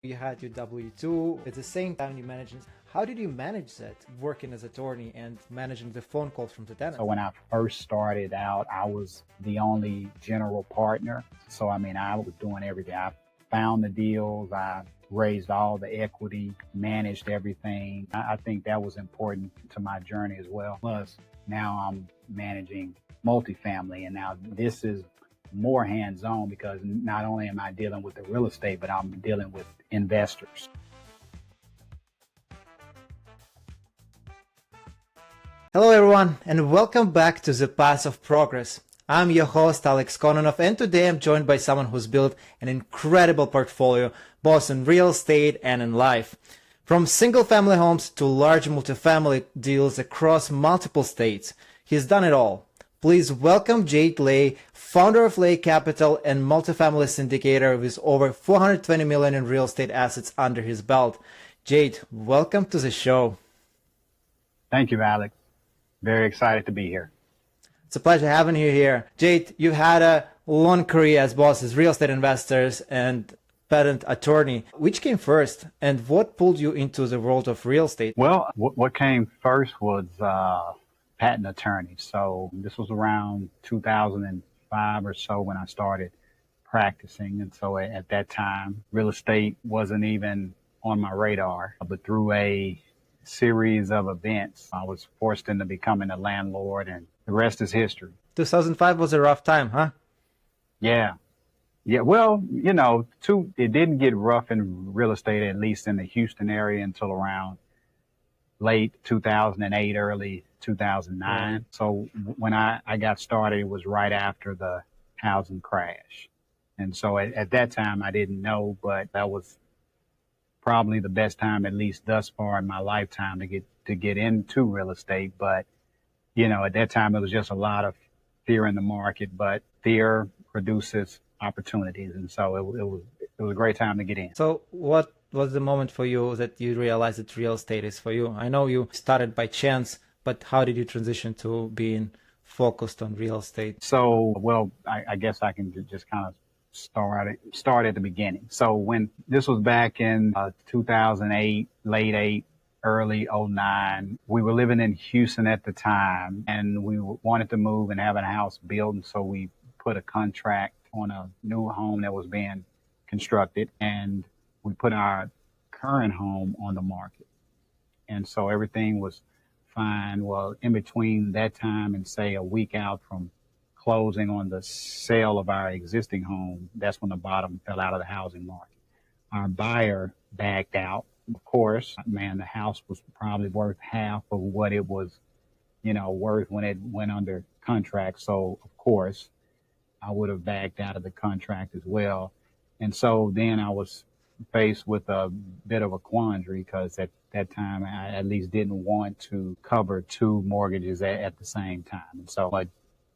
You had your W-2 at the same time you managed. How did you manage that, working as attorney and managing the phone calls from the tenant? So when I first started out, I was the only general partner. So I was doing everything. I found the deals, I raised all the equity, managed everything. I think that was important to my journey as well. Plus, now I'm managing multifamily, and now this is more hands-on because not only am I dealing with the real estate, but I'm dealing with investors. Hello everyone, and welcome back to The Path of Progress. I'm your host Alex Kononov, and today I'm joined by someone who's built an incredible portfolio, both in real estate and in life. From single-family homes to large multifamily deals across multiple states, he's done it all. Please welcome Jade Laye, founder of Laye Capital and multifamily syndicator with over $420 million in real estate assets under his belt. Jade, welcome to the show. Thank you, Alex. Very excited to be here. It's a pleasure having you here. Jade, you had a long career as both as real estate investors and patent attorney. Which came first, and what pulled you into the world of real estate? Well, what came first was patent attorney. So this was around 2005 or so when I started practicing. And so at that time, real estate wasn't even on my radar. But through a series of events, I was forced into becoming a landlord, and the rest is history. 2005 was a rough time, huh? Yeah. Well, it didn't get rough in real estate, at least in the Houston area, until around late 2008, early 2009. Right. So when I got started, it was right after the housing crash. And so at that time, I didn't know, but that was probably the best time, at least thus far in my lifetime, to get into real estate. But, at that time, it was just a lot of fear in the market, but fear produces opportunities. And so it was a great time to get in. So what was the moment for you that you realized that real estate is for you? I know you started by chance, but how did you transition to being focused on real estate? So, well, I guess I can just kind of start at the beginning. So when this was back in 2008, late 8, early 09, we were living in Houston at the time, and we wanted to move and have a house built. And so we put a contract on a new home that was being constructed, and we put our current home on the market. And so everything was fine. Well, in between that time and say a week out from closing on the sale of our existing home, that's when the bottom fell out of the housing market. Our buyer backed out. Of course, the house was probably worth half of what it was, worth when it went under contract. So, of course, I would have backed out of the contract as well. And so then I was faced with a bit of a quandary because at that time I at least didn't want to cover two mortgages at the same time. And so a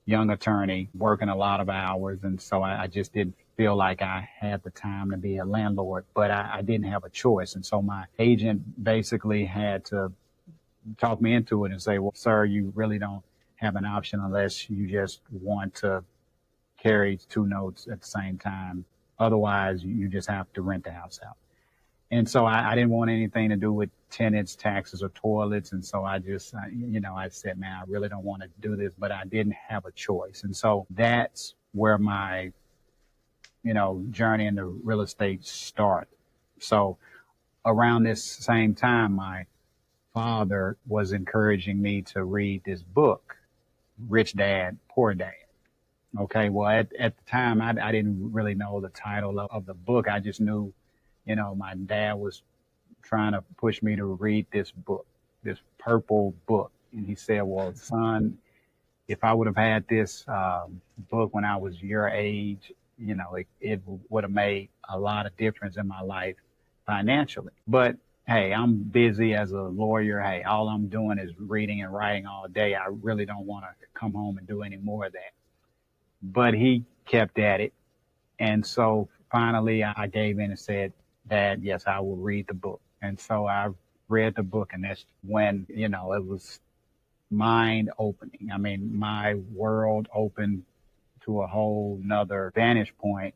young attorney working a lot of hours, and so I just didn't feel like I had the time to be a landlord, but I didn't have a choice. And so my agent basically had to talk me into it and say, well, sir, you really don't have an option unless you just want to carry two notes at the same time. Otherwise, you just have to rent the house out. And so I didn't want anything to do with tenants, taxes, or toilets. And so I said, man, I really don't want to do this, but I didn't have a choice. And so that's where my, journey into real estate started. So around this same time, my father was encouraging me to read this book, Rich Dad, Poor Dad. Okay, well, at the time, I didn't really know the title of the book. I just knew, my dad was trying to push me to read this book, this purple book. And he said, well, son, if I would have had this book when I was your age, it would have made a lot of difference in my life financially. But hey, I'm busy as a lawyer. Hey, all I'm doing is reading and writing all day. I really don't want to come home and do any more of that. But he kept at it. And so finally I gave in and said, Dad, yes, I will read the book. And so I read the book, and that's when, it was mind opening. My world opened to a whole nother vantage point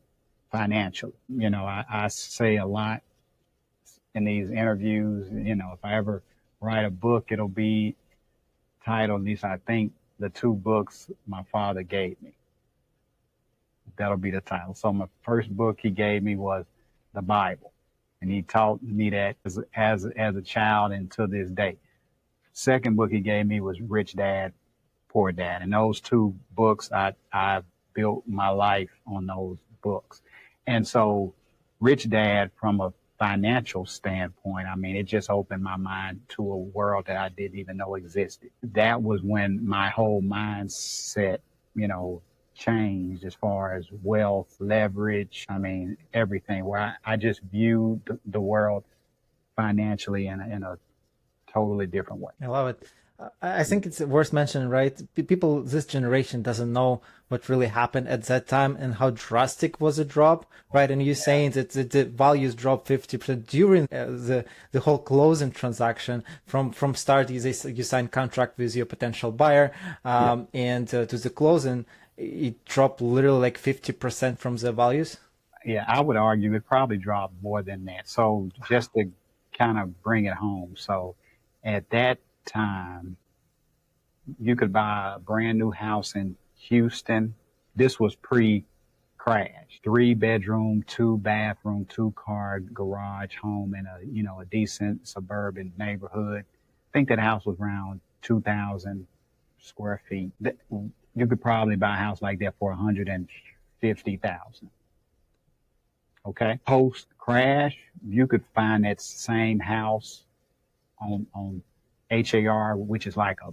financially. I say a lot in these interviews. You know, if I ever write a book, it'll be titled, at least I think, The Two Books My Father Gave Me. That'll be the title. So my first book he gave me was the Bible, and he taught me that as a child and to this day. Second book he gave me was Rich Dad, Poor Dad, and those two books I built my life on those books. And so Rich Dad, from a financial standpoint, I mean, it just opened my mind to a world that I didn't even know existed. That was when my whole mindset, you know, changed as far as wealth, leverage, I mean, everything, where I just viewed the world financially in a totally different way. I love it. I think it's worth mentioning, right? People, this generation doesn't know what really happened at that time and how drastic was the drop, right? And you're saying that the values dropped 50% during the whole closing transaction. From start, you sign contract with your potential buyer, and to the closing, it dropped literally like 50% from the values. Yeah, I would argue it probably dropped more than that. So just to kind of bring it home. So at that time, you could buy a brand new house in Houston. This was pre-crash. 3-bedroom, 2-bathroom, 2-car garage home in a decent suburban neighborhood. I think that house was around 2,000 square feet. You could probably buy a house like that for 150,000. Okay. Post crash, you could find that same house on HAR, which is like a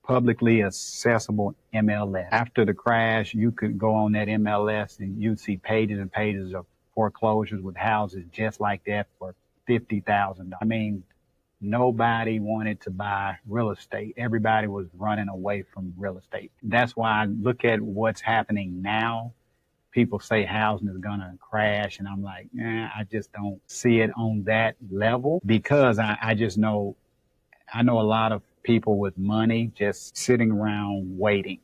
publicly accessible MLS. After the crash, you could go on that MLS and you'd see pages and pages of foreclosures with houses just like that for $50,000. I mean, nobody wanted to buy real estate. Everybody was running away from real estate. That's why I look at what's happening now. People say housing is going to crash, and I'm like, I just don't see it on that level, because I just know, I know a lot of people with money just sitting around waiting.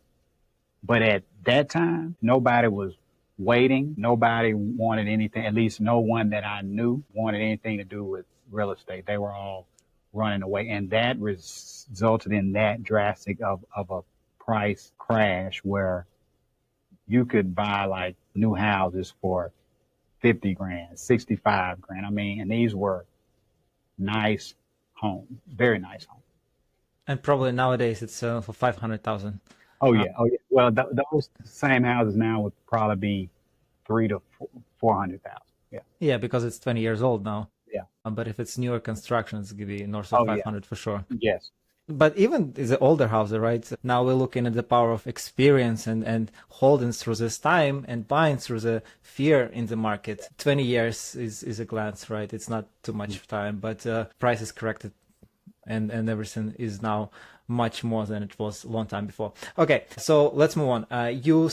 But at that time, nobody was waiting. Nobody wanted anything, at least no one that I knew wanted anything to do with real estate. They were all running away. And that resulted in that drastic of a price crash where you could buy like new houses for 50 grand, 65 grand. I mean, and these were nice homes, very nice homes. And probably nowadays it's for 500,000. Oh yeah. Oh yeah. Well, those same houses now would probably be 300,000 to 400,000. Yeah. Yeah, because it's 20 years old now. Yeah. But if it's newer construction, it's going to be north of 500 for sure. Yes. But even the older houses, right? Now we're looking at the power of experience and holding through this time and buying through the fear in the market. 20 years is a glance, right? It's not too much time, but price is corrected and everything is now much more than it was a long time before. Okay, so let's move on. You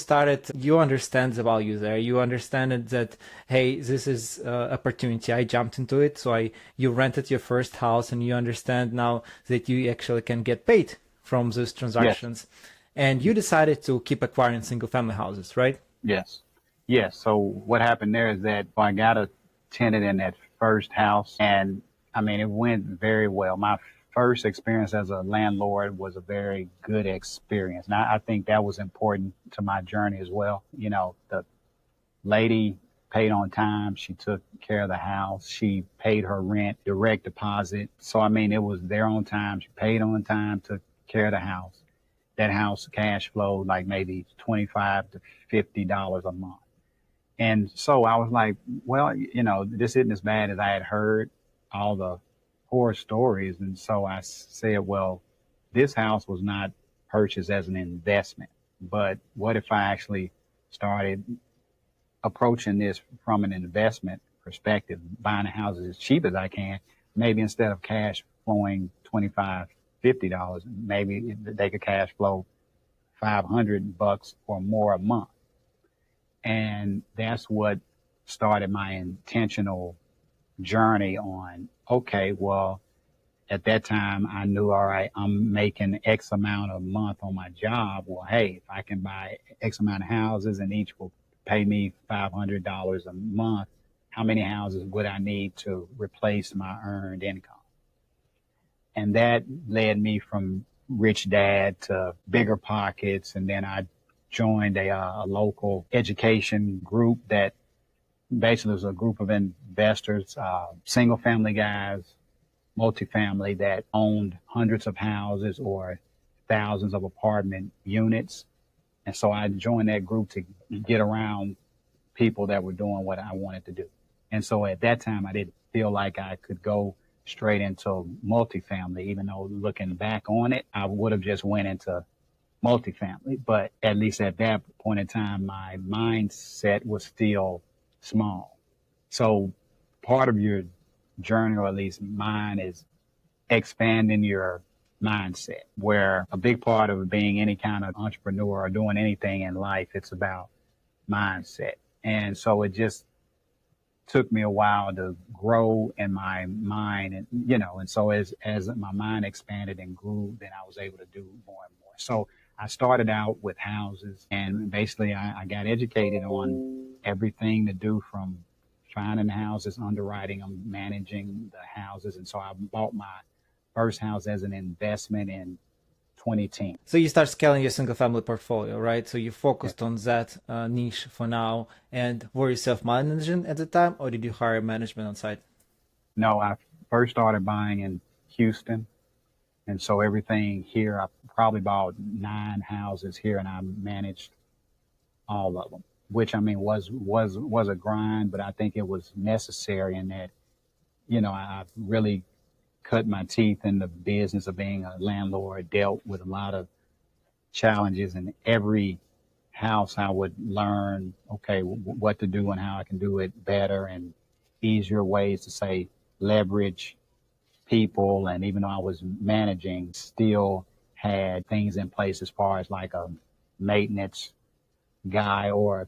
understand the value there. You understand that, hey, this is opportunity. I jumped into it. So you rented your first house and you understand now that you actually can get paid from those transactions. Yes. And you decided to keep acquiring single family houses, right? Yes. Yes. So what happened there is that I got a tenant in that first house, and I mean, it went very well. My first experience as a landlord was a very good experience. And I think that was important to my journey as well. You know, the lady paid on time. She took care of the house. She paid her rent, direct deposit. So, I mean, it was there on time. She paid on time, took care of the house. That house cash flowed like maybe $25 to $50 a month. And so I was like, well, you know, this isn't as bad as I had heard all the horror stories. And so I said, well, this house was not purchased as an investment, but what if I actually started approaching this from an investment perspective, buying a house as cheap as I can, maybe instead of cash flowing $25, $50, maybe they could cash flow $500 or more a month. And that's what started my intentional journey on, okay, well, at that time I knew, all right, I'm making X amount a month on my job. Well, hey, if I can buy X amount of houses and each will pay me $500 a month, how many houses would I need to replace my earned income? And that led me from rich dad to bigger pockets. And then I joined a local education group that basically was a group of investors, single family guys, multifamily that owned hundreds of houses or thousands of apartment units. And so I joined that group to get around people that were doing what I wanted to do. And so at that time, I didn't feel like I could go straight into multifamily, even though looking back on it, I would have just went into multifamily. But at least at that point in time, my mindset was still small. So part of your journey, or at least mine, is expanding your mindset, where a big part of being any kind of entrepreneur or doing anything in life, it's about mindset. And so it just took me a while to grow in my mind, and and so as my mind expanded and grew, then I was able to do more and more. So I started out with houses, and basically I got educated on everything to do from finding houses, underwriting them, managing the houses. And so I bought my first house as an investment in 2010. So you start scaling your single family portfolio, right? So you Yeah. focused on that niche for now. And were you self-managing at the time, or did you hire management on site? No, I first started buying in Houston. And so everything here, I probably bought 9 houses here, and I managed all of them, which I mean was a grind, but I think it was necessary in that, I really cut my teeth in the business of being a landlord, dealt with a lot of challenges, and every house I would learn, okay, what to do and how I can do it better, and easier ways to say leverage people. And even though I was managing, still had things in place as far as like a maintenance guy or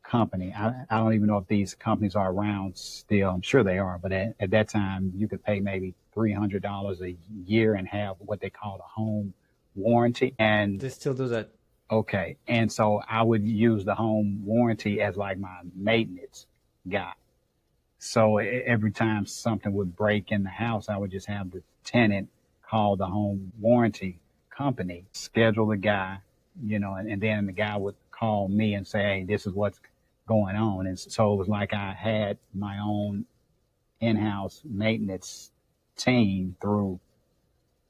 company. I don't even know if these companies are around still. I'm sure they are, but at that time you could pay maybe $300 a year and have what they call a home warranty. And They still do that. okay, and so I would use the home warranty as like my maintenance guy. So every time something would break in the house, I would just have the tenant call the home warranty company, schedule the guy, and then the guy would call me and say, hey, this is what's going on. And so it was like I had my own in-house maintenance team through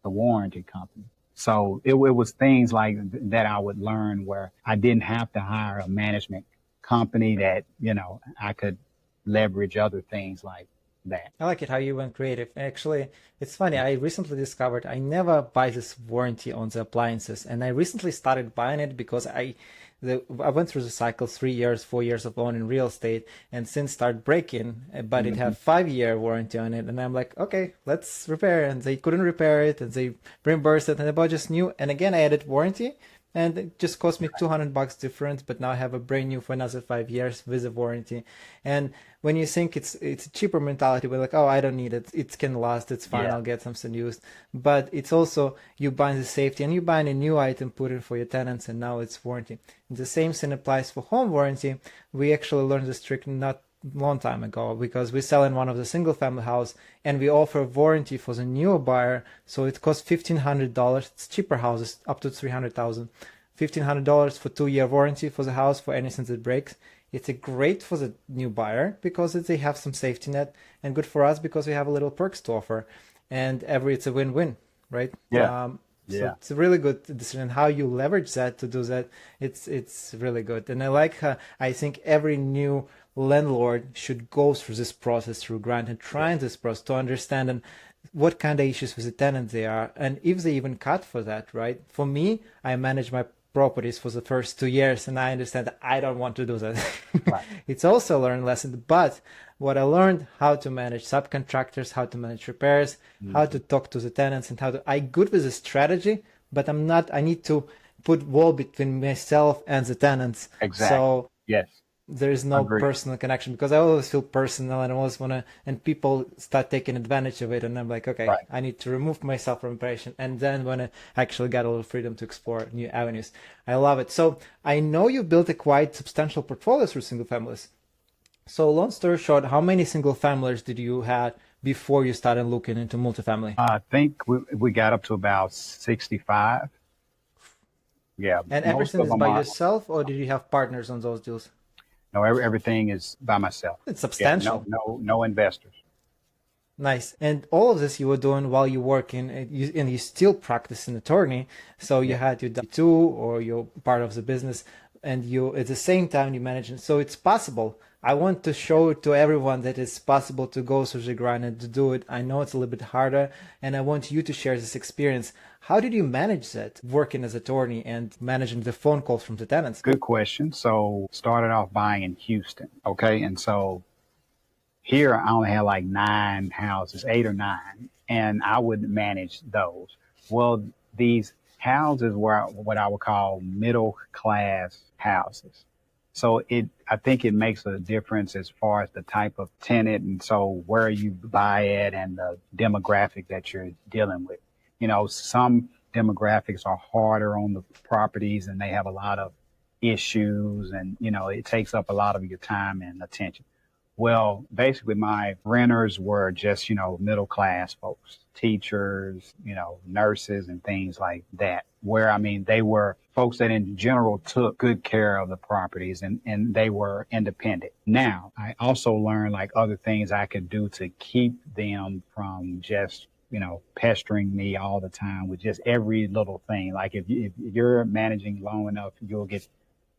the warranty company. So it was things like that I would learn where I didn't have to hire a management company, that, I could leverage other things like that. I like it how you went creative. Actually, it's funny. I recently discovered I never buy this warranty on the appliances, and I recently started buying it because I went through the cycle 3 years, 4 years of owning real estate, and since started breaking, but it had 5-year warranty on it, and I'm like, okay, let's repair. And they couldn't repair it, and they reimbursed it, and I bought just new. And again, I added warranty, and it just cost me $200 difference, but now I have a brand new for another 5 years with a warranty. And when you think it's a cheaper mentality, we're like, oh, I don't need it. It can last. It's fine. Yeah. I'll get something used. But it's also you buying the safety, and you buying a new item, put it for your tenants, and now it's warranty. And the same thing applies for home warranty. We actually learned this trick not long time ago, because we sell in one of the single family house, and we offer warranty for the newer buyer. So it costs $1,500. It's cheaper houses up to 300,000. $1,500 for 2-year warranty for the house for anything that breaks. It's a great for the new buyer because they have some safety net, and good for us because we have a little perks to offer, and it's a win-win, right? Yeah. So it's a really good decision. How you leverage that to do that, it's really good. And I like, I think every new landlord should go through this process, through grant and trying this process to understand and what kind of issues with the tenants they are, and if they even cut for that, right? For me, I manage my properties for the first 2 years, and I understand that I don't want to do that. Right. It's also a learned lesson, but what I learned, how to manage subcontractors, how to manage repairs, how to talk to the tenants, and I good with the strategy, but I need to put wall between myself and the tenants. Exactly. So yes. there is no Agreed. personal connection, because I always feel personal, and I always want to, and people start taking advantage of it, and I'm like, okay, Right. I need to remove myself from operation, and then when I actually got a little freedom to explore new avenues. I love it. So I know you built a quite substantial portfolio through single families. So long story short, how many single families did you had before you started looking into multifamily? I think we got up to about 65. Yeah, And most everything of is them by are. yourself, or did you have partners on those deals? No, everything is by myself. It's Yeah, no, substantial. no investors. Nice. And all of this you were doing while you working, and you still practice an attorney. So you Yeah, had your W-2 or you're part of the business, and you at the same time you manage it. So it's possible. I want to yeah. show to everyone that it's possible to go through the grind and to do it. I know it's a little bit harder, and I want you to share this experience. How did you manage that, working as attorney and managing the phone calls from the tenants? Good question. So started off buying in Houston. Okay, and so here I only had like 9 houses, 8 or 9, and I would manage those. Well, these houses were what I would call middle class houses. So I think it makes a difference as far as the type of tenant and so where you buy it and the demographic that you're dealing with. Some demographics are harder on the properties and they have a lot of issues and, it takes up a lot of your time and attention. Well, basically, my renters were just, middle class folks, teachers, nurses and things like that. Where, I mean, they were folks that in general took good care of the properties and they were independent. Now, I also learned like other things I could do to keep them from just, pestering me all the time with just every little thing. Like if you're managing long enough, you'll get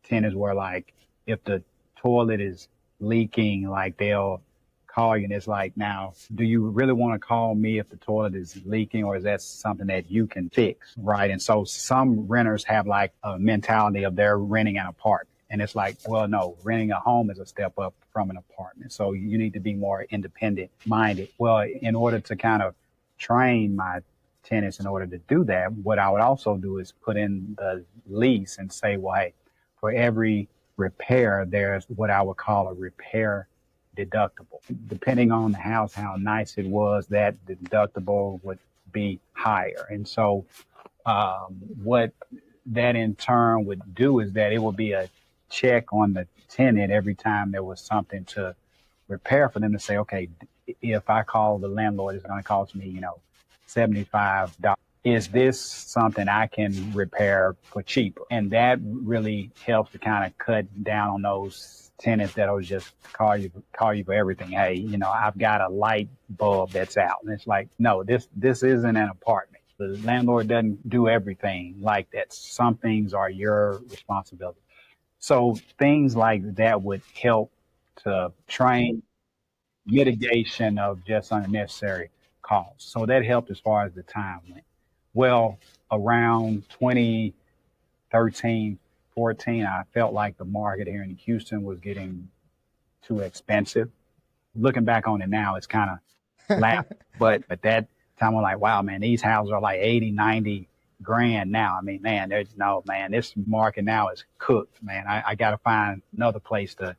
tenants where like if the toilet is leaking, like they'll call you and it's like, now, do you really want to call me if the toilet is leaking or is that something that you can fix? Right. And so some renters have like a mentality of they're renting an apartment. And it's like, well, no, renting a home is a step up from an apartment. So you need to be more independent minded. Well, in order to kind of train my tenants in order to do that, what I would also do is put in the lease and say, well, hey, for every repair, there's what I would call a repair deductible. Depending on the house, how nice it was, that deductible would be higher. And so, what that in turn would do is that it would be a check on the tenant every time there was something to repair for them to say, okay, if I call the landlord, it's going to cost me, $75. Is this something I can repair for cheaper? And that really helps to kind of cut down on those tenants that'll just call you for everything. Hey, I've got a light bulb that's out. And it's like, no, this isn't an apartment. The landlord doesn't do everything like that. Some things are your responsibility. So things like that would help to train mitigation of just unnecessary costs. So that helped as far as the time went. Well, around 2013, 14, I felt like the market here in Houston was getting too expensive. Looking back on it now, it's kind of laugh. But at that time, I'm like, wow, man, these houses are like 80, 90 grand now. I mean, man, there's no, man, this market now is cooked, man. I got to find another place to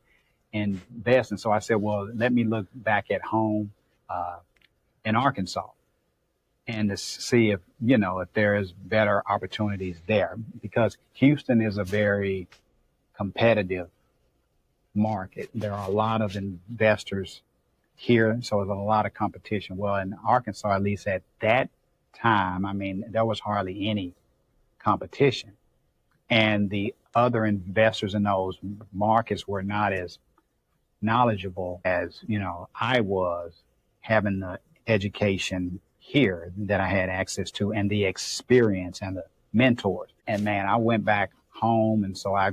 invest. And so I said, well, let me look back at home uh, in Arkansas and to see if, if there is better opportunities there because Houston is a very competitive market. There are a lot of investors here, so there's a lot of competition. Well, in Arkansas, at least at that time, I mean, there was hardly any competition. And the other investors in those markets were not as knowledgeable as, I was having the education here that I had access to and the experience and the mentors. And man, I went back home. And so I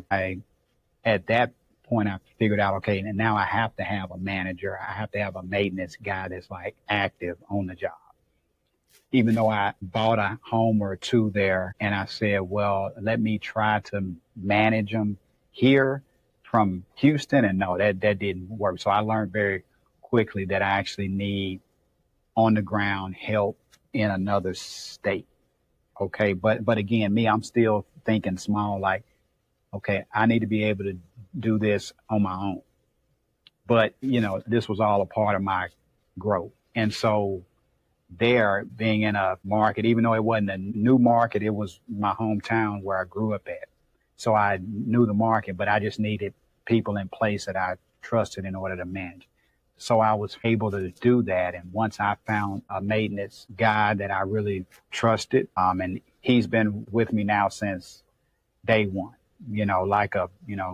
at that point, I figured out, okay, and now I have to have a manager. I have to have a maintenance guy that's like active on the job. Even though I bought a home or two there and I said, well, let me try to manage them here from Houston. And no, that didn't work. So I learned very quickly that I actually need on the ground help in another state. Okay. But again, I'm still thinking small, like, okay, I need to be able to do this on my own. But, this was all a part of my growth. And so there being in a market, even though it wasn't a new market, it was my hometown where I grew up at. So I knew the market, but I just needed people in place that I trusted in order to manage. So I was able to do that. And once I found a maintenance guy that I really trusted, and he's been with me now since day one, like a,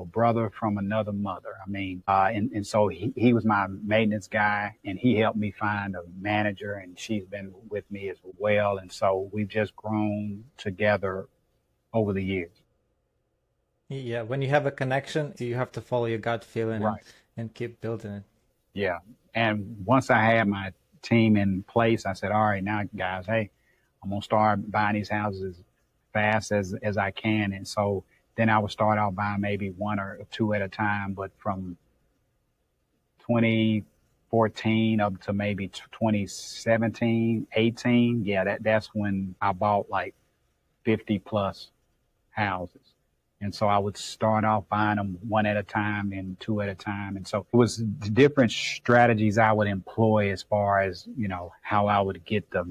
brother from another mother. I mean, and so he was my maintenance guy, and he helped me find a manager, and she's been with me as well. And so we've just grown together over the years. Yeah, when you have a connection, you have to follow your gut feeling Right. and keep building it. Yeah. And once I had my team in place, I said, all right, now guys, hey, I'm going to start buying these houses as fast as I can. And so then I would start out buying maybe one or two at a time. But from 2014 up to maybe 2017, 18, yeah, that's when I bought like 50 plus houses. And so I would start off buying them one at a time and two at a time. And so it was different strategies I would employ as far as, how I would get the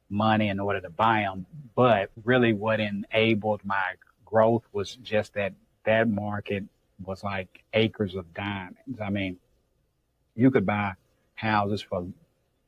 money in order to buy them. But really what enabled my growth was just that market was like acres of diamonds. I mean, you could buy houses for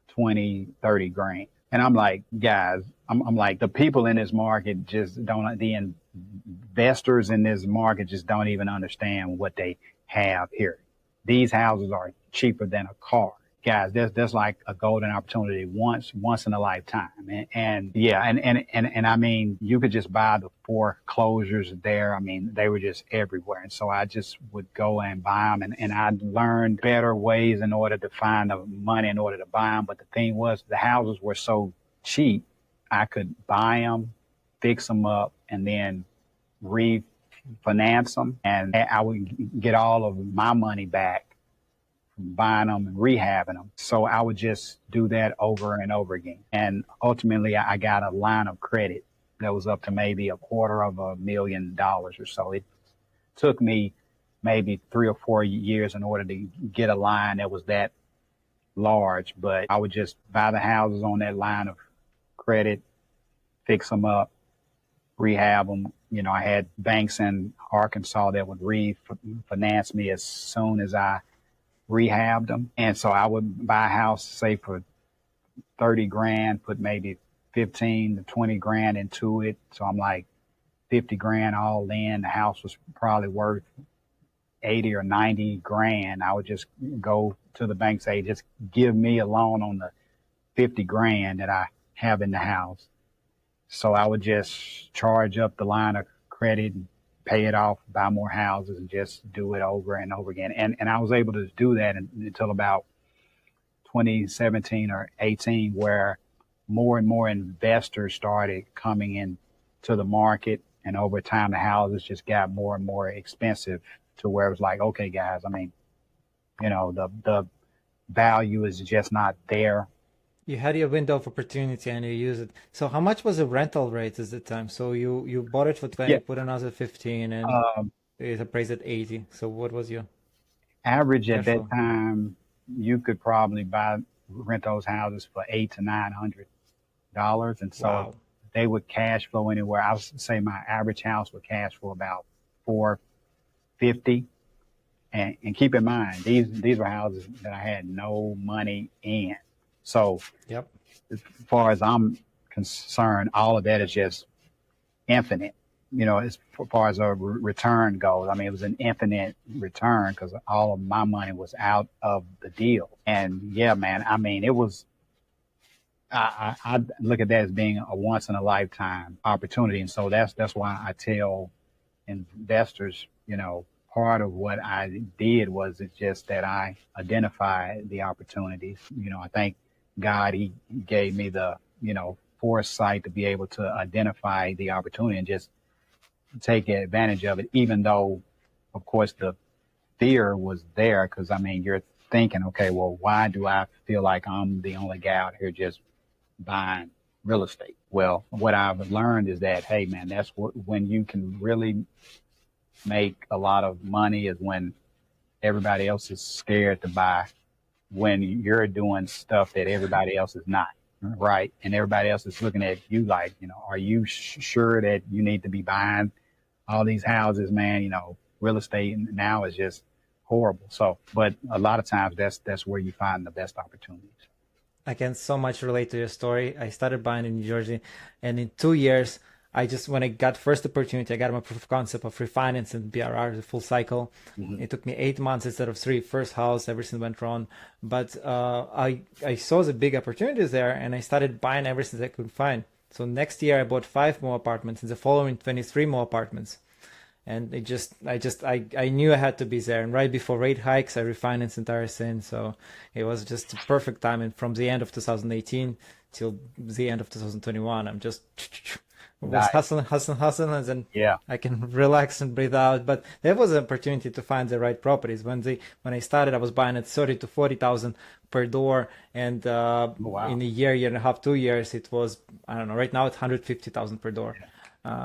20, 30 grand. And I'm like, guys, I'm like, the people in this market just don't, the investors in this market just don't even understand what they have here. These houses are cheaper than a car. Guys, there's like a golden opportunity once in a lifetime. And I mean, you could just buy the foreclosures there. I mean, they were just everywhere. And so I just would go and buy them, and I learned better ways in order to find the money in order to buy them. But the thing was, the houses were so cheap, I could buy them, fix them up, and then refinance them. And I would get all of my money back from buying them and rehabbing them. So I would just do that over and over again. And ultimately, I got a line of credit that was up to maybe $250,000 or so. It took me maybe 3 or 4 years in order to get a line that was that large, but I would just buy the houses on that line of credit, fix them up, rehab them. I had banks in Arkansas that would refinance me as soon as I rehabbed them. And so I would buy a house, say for 30 grand, put maybe 15 to 20 grand into it. So I'm like 50 grand all in. The house was probably worth 80 or 90 grand. I would just go to the bank, say, just give me a loan on the 50 grand that I have in the house. So I would just charge up the line of credit and pay it off, buy more houses, and just do it over and over again. And I was able to do that until about 2017 or 18, where more and more investors started coming into the market. And over time, the houses just got more and more expensive to where it was like, okay, guys, I mean, the value is just not there. You had your window of opportunity and you use it. So how much was the rental rate at the time? So you bought it for 20, Yeah. put another 15, and it appraised at 80. So what was your Average at cash that flow? time, you could probably rent those houses for $800 to $900. And so Wow. they would cash flow anywhere. I would say my average house would cash flow about $450. And keep in mind, these were houses that I had no money in. So Yep. as far as I'm concerned, all of that is just infinite. As far as a return goes, I mean, it was an infinite return because all of my money was out of the deal. And yeah, man, I mean, it was, I look at that as being a once in a lifetime opportunity. And so that's why I tell investors, part of what I did was it's just that I identified the opportunities. I think God, he gave me the, foresight to be able to identify the opportunity and just take advantage of it, even though, of course, the fear was there. Because, I mean, you're thinking, okay, well, why do I feel like I'm the only guy out here just buying real estate? Well, what I've learned is that, hey, man, that's when you can really make a lot of money is when everybody else is scared to buy, when you're doing stuff that everybody else is not, right? And everybody else is looking at you like, are you sure that you need to be buying all these houses, man? Real estate now is just horrible. So, but a lot of times that's where you find the best opportunities. I can so much relate to your story. I started buying in New Jersey, and in 2 years, when I got first opportunity, I got my proof of concept of refinance and BRRR, the full cycle. Mm-hmm. It took me 8 months instead of three. First house, everything went wrong. But I saw the big opportunities there, and I started buying everything I could find. So next year, I bought 5 more apartments, and the following 23 more apartments. And I knew I had to be there. And right before rate hikes, I refinanced entire thing. So it was just a perfect time. And from the end of 2018 till the end of 2021, I'm just was Nice. hustling, and then Yeah. I can relax and breathe out. But there was an opportunity to find the right properties. When I started, I was buying at 30 to 40,000 per door, and Wow. in a year and a half, 2 years, it was, I don't know. Right now, it's 150,000 per door.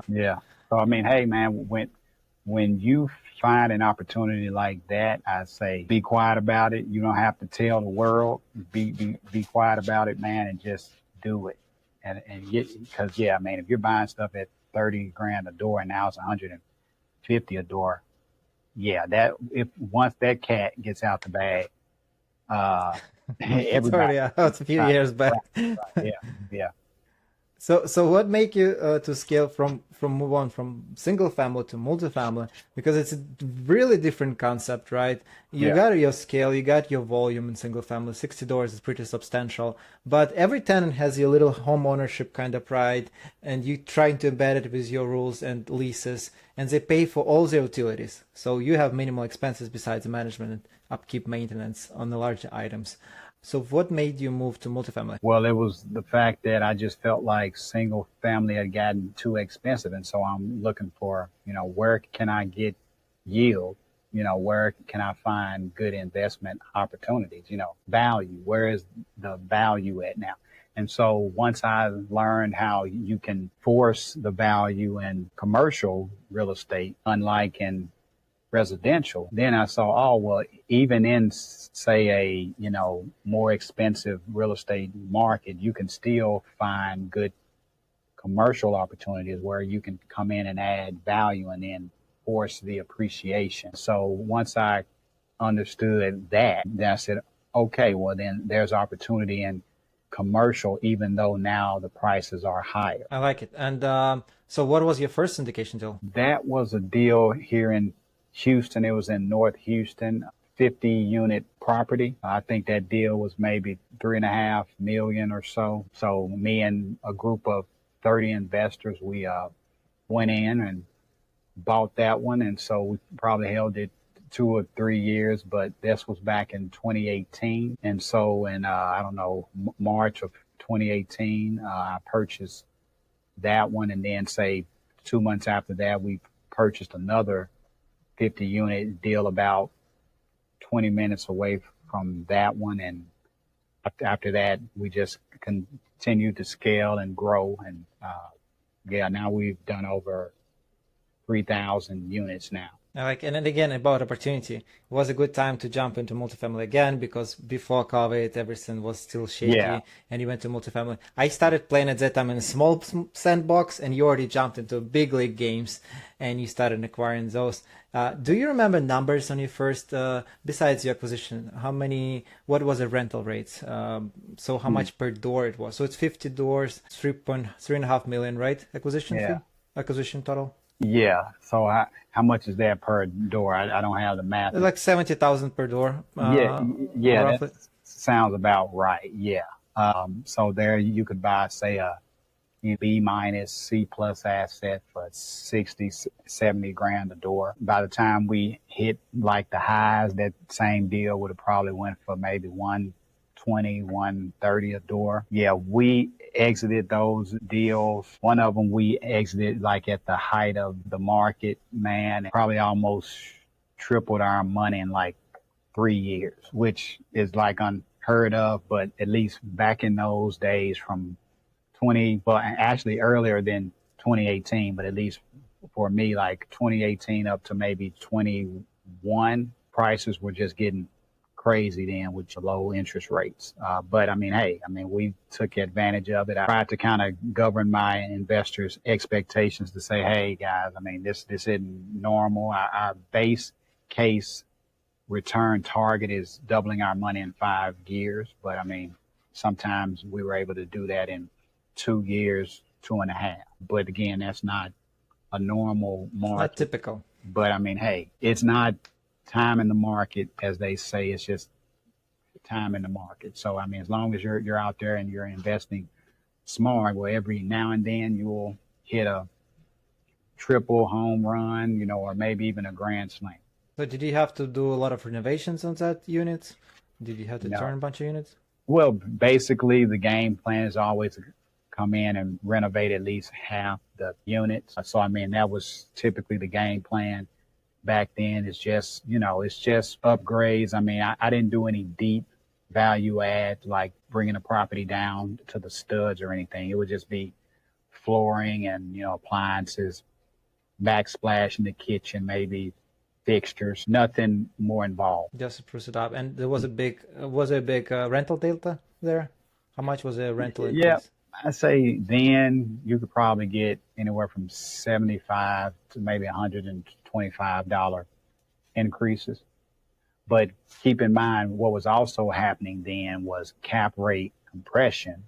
Yeah. So I mean, hey man, when you find an opportunity like that, I say be quiet about it. You don't have to tell the world. Be quiet about it, man, and just do it. And because yeah, I mean, if you're buying stuff at 30 grand a door and now it's 150 a door, yeah, that if once that cat gets out the bag, uh, It's everybody already out a few trying to years back. yeah, yeah. So what make you to scale from move on from single family to multifamily? Because it's a really different concept, right? You Yeah. got your scale, you got your volume in single family. $60 is pretty substantial, but every tenant has your little home ownership kind of pride, and you trying to embed it with your rules and leases, and they pay for all the utilities. So you have minimal expenses besides the management and upkeep maintenance on the larger items. So what made you move to multifamily? Well, it was the fact that I just felt like single family had gotten too expensive. And so I'm looking for, where can I get yield? Where can I find good investment opportunities? Value. Where is the value at now? And so once I learned how you can force the value in commercial real estate, unlike in residential, then I saw, oh, well, even in, say, a, more expensive real estate market, you can still find good commercial opportunities where you can come in and add value and then force the appreciation. So once I understood that, then I said, okay, well, then there's opportunity in commercial, even though now the prices are higher. I like it. And so what was your first syndication deal? That was a deal here in Houston. It was in North Houston, 50 unit property. I think that deal was maybe 3.5 million or so. So me and a group of 30 investors, we went in and bought that one. And so we probably held it 2 or 3 years, but this was back in 2018. And so in, I don't know, March of 2018, I purchased that one. And then say 2 months after that, we purchased another 50 unit deal about 20 minutes away from that one. And after that, we just continued to scale and grow. And now we've done over 3,000 units now. I like, and then again about opportunity. It was a good time to jump into multifamily again because before COVID, everything was still shaky, Yeah. and you went to multifamily. I started playing at that time in a small sandbox, and you already jumped into big league games, and you started acquiring those. Do you remember numbers on your first, besides your acquisition? What was the rental rates? So how much per door it was? So it's 50 doors, 3.5 million, right? Acquisition Yeah. fee? Acquisition total? Yeah. So how much is that per door? I don't have the math. Like 70,000 per door. Yeah, Roughly. that sounds about right. Yeah. So there you could buy, say, a B minus C plus asset for 60, 70 grand a door. By the time we hit like the highs, that same deal would have probably went for maybe 120, 130 a door. Yeah, we exited those deals. One of them we exited like at the height of the market, man, probably almost tripled our money in like 3 years, which is like unheard of, but at least back in those days from actually earlier than 2018, but at least for me, like 2018 up to maybe 21, prices were just getting crazy then with the low interest rates. But I mean, hey, we took advantage of it. I tried to kind of govern my investors' expectations to say, hey guys, this isn't normal. Our base case return target is doubling our money in 5 years. But I mean, sometimes we were able to do that in 2 years, 2.5. But again, that's not a normal It's not market. typical. But I mean, hey, it's not time in the market, as they say. It's just time in the market. So I mean, as long as you're out there and you're investing smart, well, every now and then you will hit a triple home run, or maybe even a grand slam. So did you have to do a lot of renovations on that unit? Did you have to turn No. a bunch of units? Well, basically, the game plan is always to come in and renovate at least half the units. So, I mean, that was typically the game plan back then. It's just upgrades. I mean, I didn't do any deep value add, like bringing a property down to the studs or anything. It would just be flooring and, appliances, backsplash in the kitchen, maybe fixtures, nothing more involved. Just to spruce it up. And there was a big rental delta there? How much was the rental Yeah, increase? I say then you could probably get anywhere from 75 to maybe $125 increases. But keep in mind, what was also happening then was cap rate compression.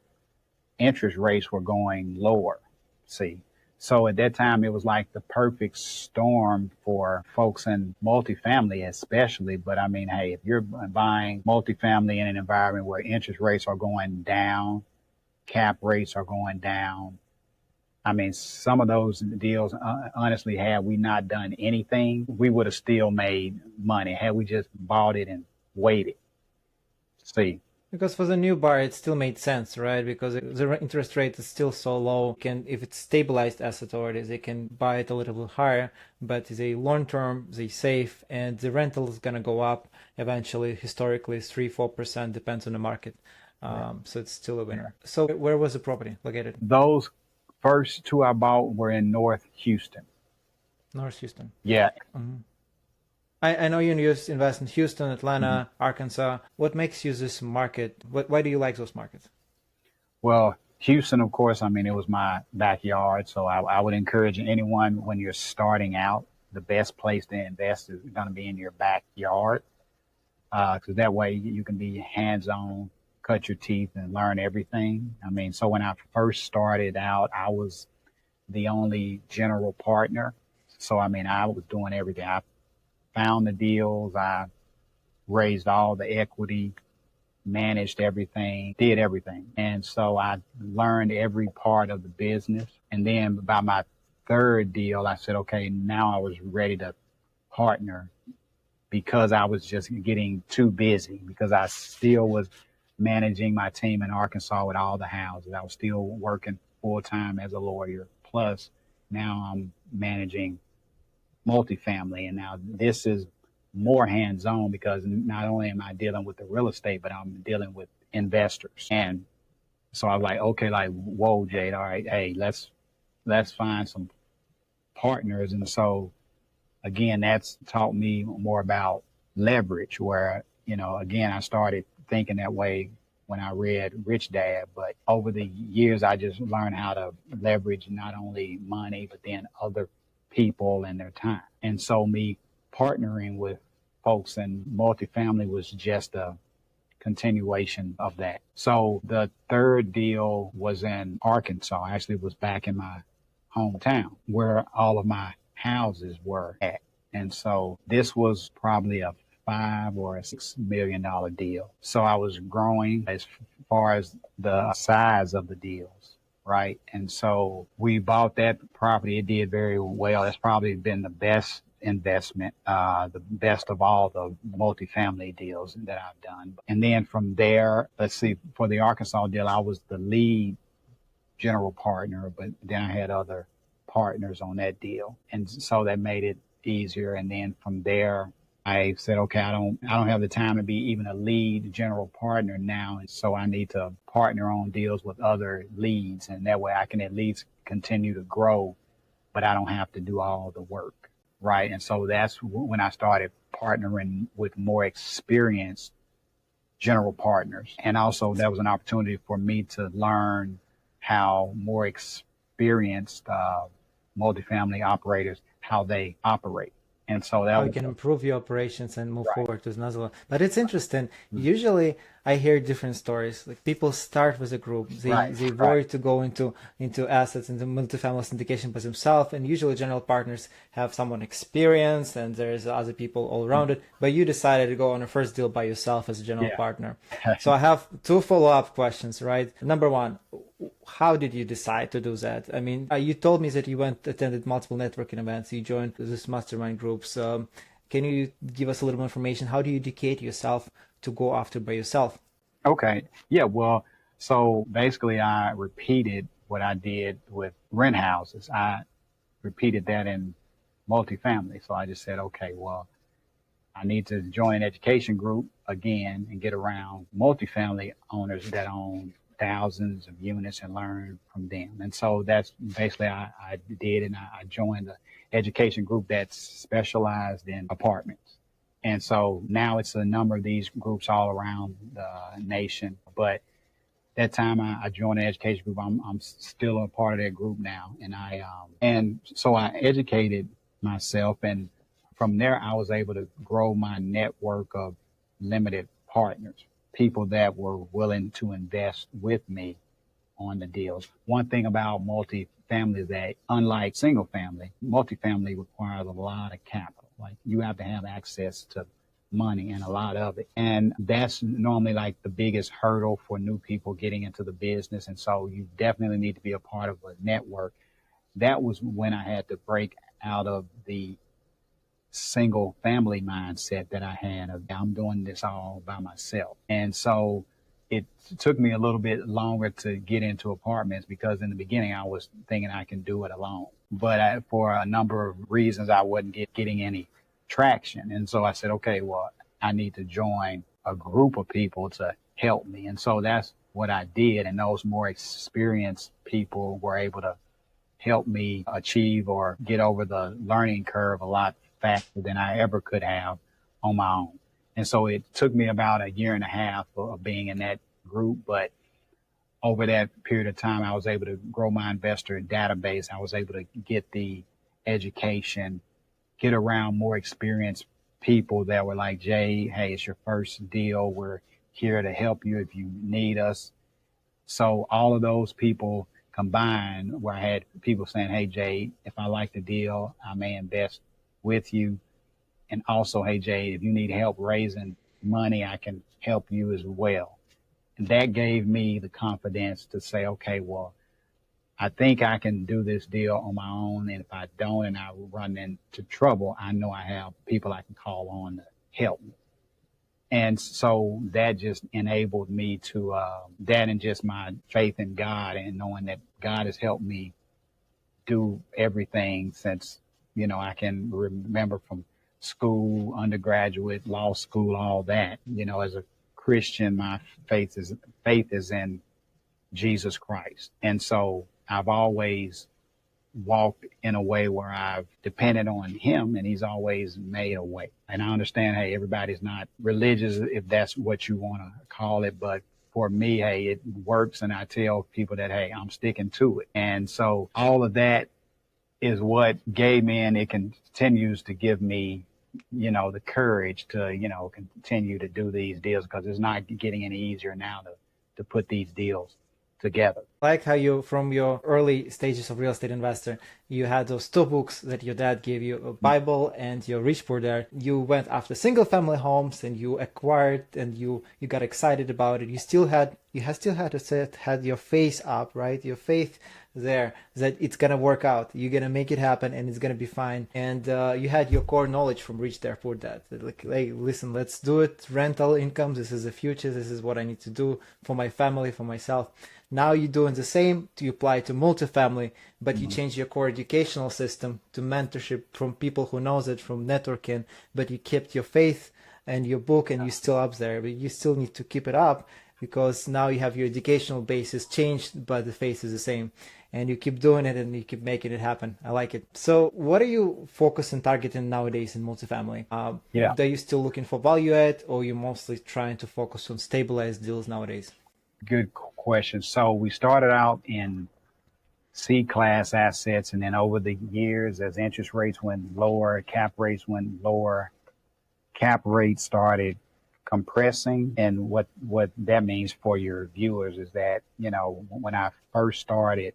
Interest rates were going lower. See, so at that time, it was like the perfect storm for folks in multifamily, especially. But I mean, hey, if you're buying multifamily in an environment where interest rates are going down, cap rates are going down. I mean, some of those deals, honestly, had we not done anything, we would have still made money had we just bought it and waited. See, Because for the new buyer, it still made sense, right? Because the interest rate is still so low. If it's stabilized asset already, they can buy it a little bit higher, but they long term, they safe, and the rental is gonna go up eventually. Historically, 3-4% depends on the market. So it's still a winner. So where was the property located? those first two I bought were in North Houston. North Houston. Yeah. I know you invest in Houston, Atlanta, Arkansas. What makes you this market? Why do you like those markets? Well, Houston, of course, I mean, it was my backyard. So I would encourage anyone when you're starting out, the best place to invest is going to be in your backyard. Because that way you can be hands-on, cut your teeth and learn everything. I mean, so when I first started out, I was the only general partner. So, I mean, I was doing everything. I found the deals. I raised all the equity, managed everything, did everything. And so I learned every part of the business. And then by my third deal, I said, okay, now I was ready to partner because I was just getting too busy because I still was managing my team in Arkansas with all the houses. I was still working full time as a lawyer. Plus now I'm managing multifamily. And now this is more hands-on because not only am I dealing with the real estate, but I'm dealing with investors. And so I was like, okay, like, whoa, Jade, all right, hey, let's find some partners. And so again, that's taught me more about leverage where, again, I started thinking that way when I read Rich Dad, but over the years, I just learned how to leverage not only money, but then other people and their time. And so me partnering with folks in multifamily was just a continuation of that. So the third deal was in Arkansas. Actually, it was back in my hometown where all of my houses were at. And so this was probably a $5 or $6 million deal. So I was growing as far as the size of the deals, right? And so we bought that property. It did very well. It's probably been the best investment, the best of all the multifamily deals that I've done. And then from there, let's see, for the Arkansas deal, I was the lead general partner, but then I had other partners on that deal. And so that made it easier. And then from there, I said, okay, I don't have the time to be even a lead general partner now. And so I need to partner on deals with other leads. And that way I can at least continue to grow, but I don't have to do all the work. Right. And so that's when I started partnering with more experienced general partners. And also that was an opportunity for me to learn how more experienced multifamily operators, how they operate. And so that How you was, can improve your operations and move forward to another one. But it's interesting. Usually I hear different stories. Like people start with a group. They worry to go into assets, into multifamily syndication by themselves. And usually general partners have someone experienced and there's other people all around it. But you decided to go on a first deal by yourself as a general yeah. partner. So I have two follow-up questions, right? Number one, how did you decide to do that? I mean, you told me that you attended multiple networking events, you joined this mastermind groups. Can you give us a little more information? How do you educate yourself to go after by yourself? Okay. Yeah. Well, so basically I repeated what I did with rent houses. I repeated that in multifamily. So I just said, okay, well, I need to join an education group again and get around multifamily owners that own thousands of units and learn from them. And so that's basically I did, and I joined the education group that's specialized in apartments. And so now it's a number of these groups all around the nation. But that time I joined an education group. I'm still a part of that group now, and so I educated myself, and from there I was able to grow my network of limited partners, people that were willing to invest with me on the deals. One thing about multifamily is that unlike single family, multifamily requires a lot of capital. Like you have to have access to money and a lot of it. And that's normally like the biggest hurdle for new people getting into the business. And so you definitely need to be a part of a network. That was when I had to break out of the single family mindset that I had of I'm doing this all by myself. And so it took me a little bit longer to get into apartments because in the beginning I was thinking I can do it alone. But for a number of reasons, I wasn't getting any traction. And so I said, okay, well, I need to join a group of people to help me. And so that's what I did. And those more experienced people were able to help me achieve or get over the learning curve a lot faster than I ever could have on my own. And so it took me about a year and a half of being in that group. But over that period of time, I was able to grow my investor database. I was able to get the education, get around more experienced people that were like, Jay, hey, it's your first deal. We're here to help you if you need us. So all of those people combined, where I had people saying, hey, Jay, if I like the deal, I may invest with you. And also, hey, Jay, if you need help raising money, I can help you as well. And that gave me the confidence to say, okay, well, I think I can do this deal on my own. And if I don't and I run into trouble, I know I have people I can call on to help me. And so that just enabled me to, that and just my faith in God and knowing that God has helped me do everything since, I can remember from school, undergraduate, law school, all that. As a Christian, my faith is in Jesus Christ. And so I've always walked in a way where I've depended on him and he's always made a way. And I understand, hey, everybody's not religious if that's what you want to call it. But for me, hey, it works. And I tell people that, hey, I'm sticking to it. And so all of that is what gave me, and it continues to give me, the courage to, continue to do these deals because it's not getting any easier now to put these deals together. Like how you, from your early stages of real estate investor, you had those two books that your dad gave you, a Bible and your Rich Poor Dad. You went after single family homes and you acquired and you got excited about it. You still had to had your face up, right? Your faith there that it's gonna work out. You're gonna make it happen and it's gonna be fine. And you had your core knowledge from Rich Dad Poor Dad. Like, hey, listen, let's do it. Rental income. This is the future. This is what I need to do for my family, for myself. Now you're doing the same to apply to multifamily, but you change your core educational system to mentorship from people who knows it, from networking, but you kept your faith and your book and you're still up there, but you still need to keep it up because now you have your educational basis changed, but the faith is the same. And you keep doing it and you keep making it happen. I like it. So what are you focusing, targeting nowadays in multifamily? Are you still looking for value add or are you mostly trying to focus on stabilized deals nowadays? Good question. So we started out in C class assets. And then over the years, as interest rates went lower, cap rates went lower, cap rates started compressing. And what that means for your viewers is that, you know, when I first started,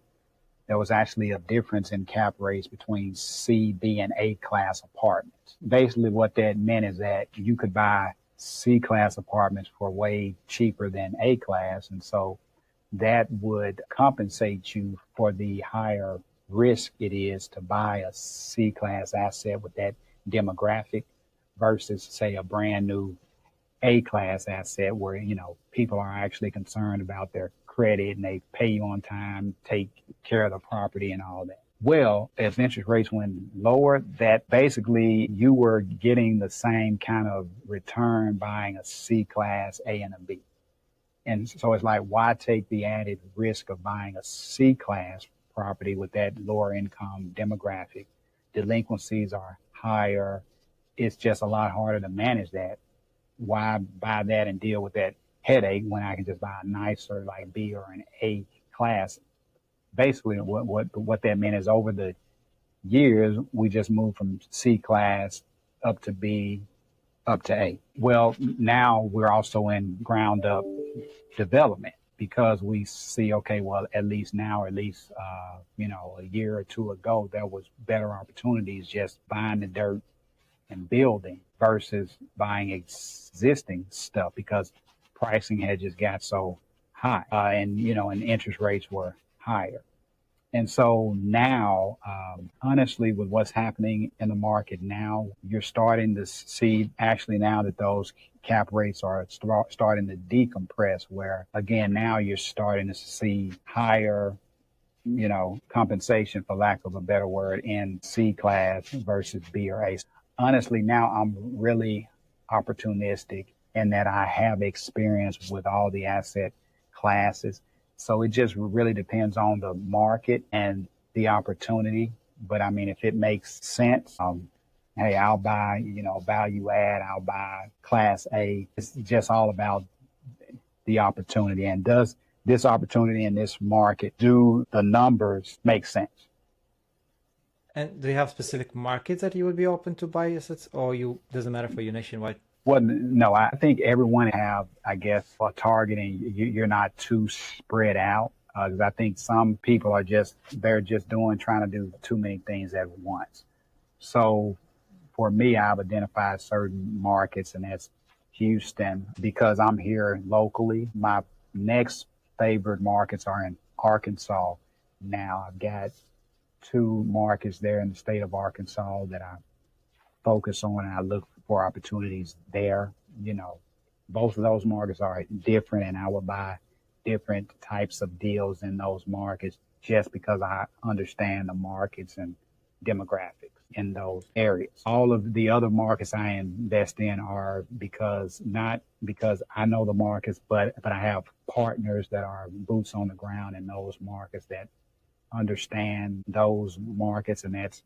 there was actually a difference in cap rates between C, B, and A class apartments. Basically, what that meant is that you could buy C class apartments for way cheaper than A class. And so that would compensate you for the higher risk it is to buy a C class asset with that demographic versus, say, a brand new A class asset where, you know, people are actually concerned about their credit and they pay you on time, take care of the property and all that. Well, as interest rates went lower, that basically you were getting the same kind of return buying a C class, A, and a B. And so it's like, why take the added risk of buying a C class property with that lower income demographic? Delinquencies are higher. It's just a lot harder to manage that. Why buy that and deal with that headache when I can just buy a nicer like B or an A class? Basically, what that meant is over the years, we just moved from C class up to B, up to A. Well, now we're also in ground up development because we see, okay, well, at least now, at least, you know, a year or two ago, there was better opportunities just buying the dirt and building versus buying existing stuff because pricing had just got so high, and, you know, and interest rates were higher. And so now, honestly, with what's happening in the market now, you're starting to see actually now that those cap rates are starting to decompress, where again, now you're starting to see higher, you know, compensation, for lack of a better word, in C class versus B or A. Honestly, now I'm really opportunistic in that I have experience with all the asset classes. So it just really depends on the market and the opportunity. But I mean, if it makes sense, hey, I'll buy, you know, value add, I'll buy class A. It's just all about the opportunity. And does this opportunity in this market, do the numbers make sense? And do you have specific markets that you would be open to buy assets, or you doesn't matter for you nationwide? Well, no, I think everyone have, I guess, a targeting. You're not too spread out. Because I think some people are they're just trying to do too many things at once. So for me, I've identified certain markets, and that's Houston, because I'm here locally. My next favorite markets are in Arkansas. Now I've got two markets there in the state of Arkansas that I focus on, and I look for opportunities there. You know, both of those markets are different, and I will buy different types of deals in those markets just because I understand the markets and demographics in those areas. All of the other markets I invest in are not because I know the markets, but I have partners that are boots on the ground in those markets that understand those markets, and that's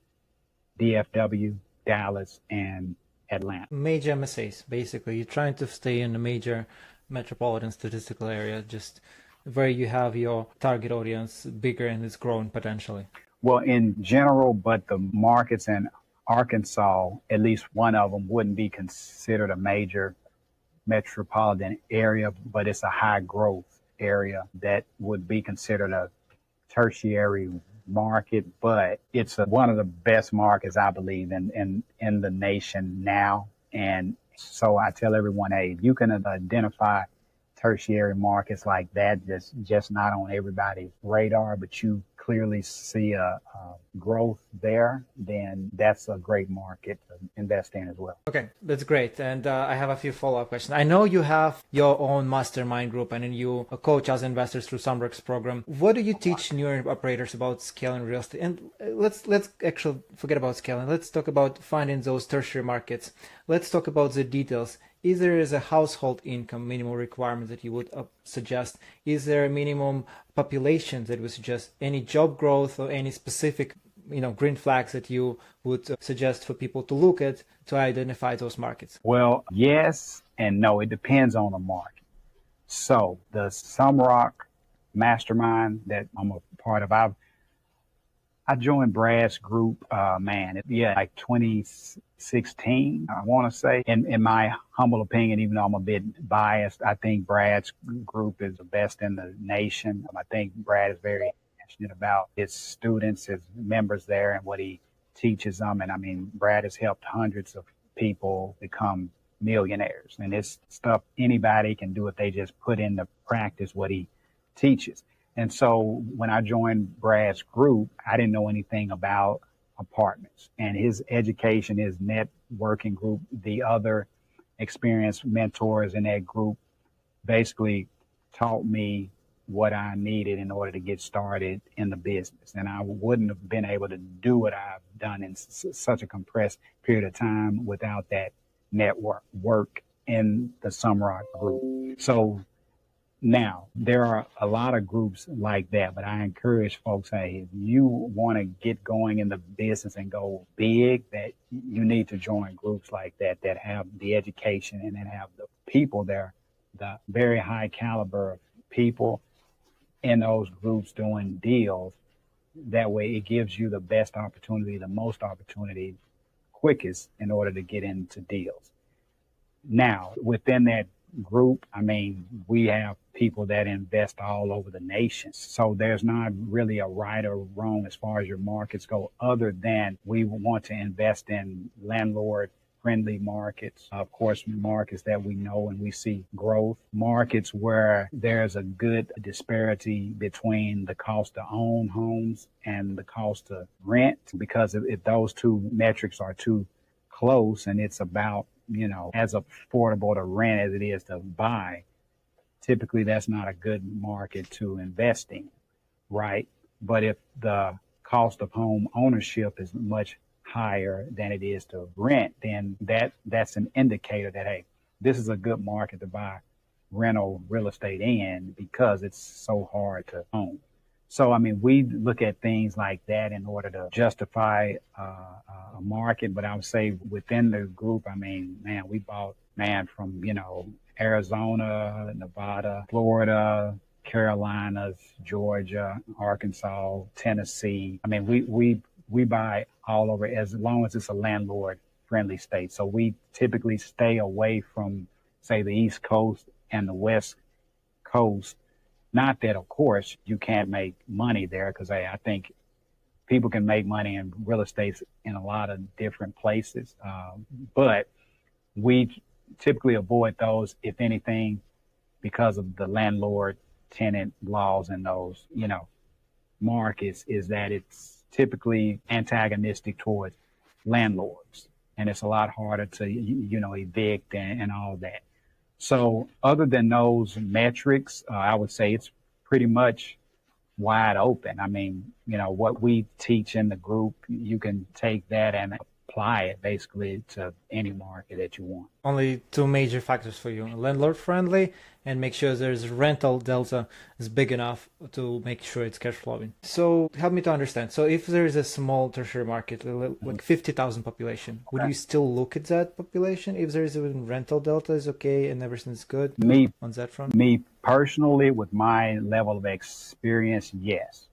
DFW, Dallas, and Atlanta. Major MSAs, basically. You're trying to stay in a major metropolitan statistical area, just where you have your target audience bigger and it's growing potentially. Well, in general, but the markets in Arkansas, at least one of them, wouldn't be considered a major metropolitan area, but it's a high growth area that would be considered a tertiary market, but it's one of the best markets, I believe, in the nation now. And so I tell everyone, hey, you can identify tertiary markets like that, just not on everybody's radar, but you clearly see a growth there, then that's a great market to invest in as well. Okay, that's great. And I have a few follow-up questions. I know you have your own mastermind group and then you coach us investors through Sunbrook's program. What do you teach newer operators about scaling real estate? And let's actually forget about scaling. Let's talk about finding those tertiary markets. Let's talk about the details. Is there a household income minimum requirement that you would suggest? Is there a minimum population that would suggest? Any job growth or any specific, green flags that you would suggest for people to look at to identify those markets? Well, yes and no. It depends on the market. So the Sunrock Mastermind that I'm a part of, I joined Brad's group, like 2016, I want to say. In my humble opinion, even though I'm a bit biased, I think Brad's group is the best in the nation. I think Brad is very passionate about his students, his members there, and what he teaches them. And I mean, Brad has helped hundreds of people become millionaires. And it's stuff anybody can do if they just put into practice what he teaches. And so when I joined Brad's group, I didn't know anything about apartments, and his education, his networking group, the other experienced mentors in that group basically taught me what I needed in order to get started in the business. And I wouldn't have been able to do what I've done in such a compressed period of time without that network work in the Sumrock group. So now, there are a lot of groups like that, but I encourage folks, hey, if you want to get going in the business and go big, that you need to join groups like that, that have the education and that have the people there, the very high caliber of people in those groups doing deals. That way it gives you the best opportunity, the most opportunity, quickest in order to get into deals. Now, within that group, I mean, we have people that invest all over the nation. So there's not really a right or wrong as far as your markets go, other than we want to invest in landlord friendly markets, of course, markets that we know and we see growth, markets where there's a good disparity between the cost to own homes and the cost to rent, because if those two metrics are too close and it's about, as affordable to rent as it is to buy, typically that's not a good market to invest in, right? But if the cost of home ownership is much higher than it is to rent, then that's an indicator that, hey, this is a good market to buy rental real estate in because it's so hard to own. So, I mean, we look at things like that in order to justify a market. But I would say within the group, I mean, man, we bought, from, Arizona, Nevada, Florida, Carolinas, Georgia, Arkansas, Tennessee. I mean, we buy all over as long as it's a landlord friendly state. So we typically stay away from, say, the East Coast and the West Coast. Not that, of course, you can't make money there, because I think people can make money in real estate in a lot of different places. But we typically avoid those, if anything, because of the landlord tenant laws in those, markets, is that it's typically antagonistic towards landlords. And it's a lot harder to, evict and all that. So other than those metrics, I would say it's pretty much wide open. I mean, what we teach in the group, you can take that and apply it basically to any market that you want. Only two major factors for you: landlord friendly, and make sure there's rental delta is big enough to make sure it's cash flowing. So help me to understand. So if there is a small tertiary market, like 50,000 population, would you still look at that population if there is a rental delta is okay and everything's good on that front? Me personally, with my level of experience, yes,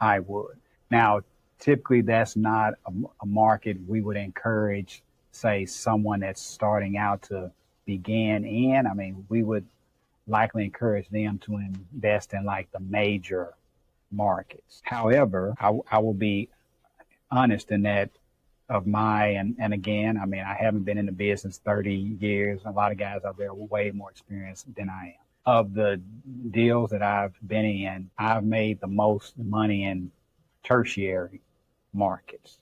I would. Now, typically that's not a market we would encourage, say, someone that's starting out to begin in. I mean, we would likely encourage them to invest in like the major markets. However, I will be honest in that of and again, I mean, I haven't been in the business 30 years. A lot of guys out there are way more experienced than I am. Of the deals that I've been in, I've made the most money in tertiary markets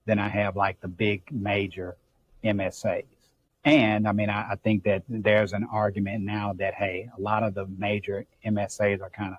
than I have like the big major MSAs. And I mean, I think that there's an argument now that, hey, a lot of the major MSAs are kind of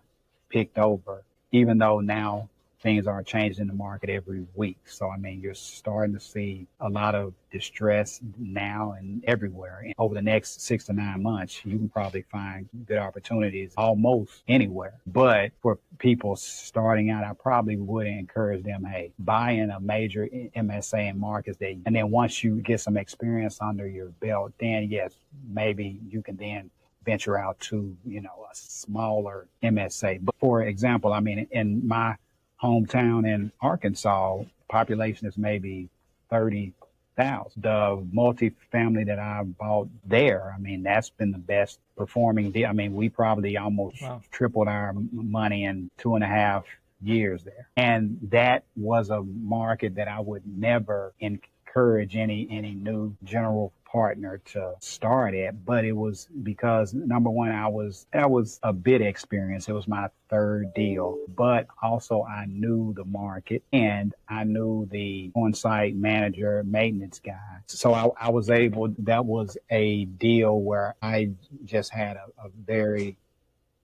picked over, even though now things are changing in the market every week. So, I mean, you're starting to see a lot of distress now and everywhere. And over the next 6 to 9 months, you can probably find good opportunities almost anywhere. But for people starting out, I probably would encourage them, hey, buy in a major MSA in markets and then once you get some experience under your belt, then yes, maybe you can then venture out to, a smaller MSA. But for example, I mean, in my hometown in Arkansas, population is maybe 30,000. The multifamily that I bought there, I mean, that's been the best performing deal. I mean, we probably almost Wow. tripled our money in 2.5 years there. And that was a market that I would never encourage any new general partner to start at, but it was because number one, that was a bit experience. It was my third deal, but also I knew the market and I knew the on-site manager, maintenance guy. So I was able, that was a deal where I just had a very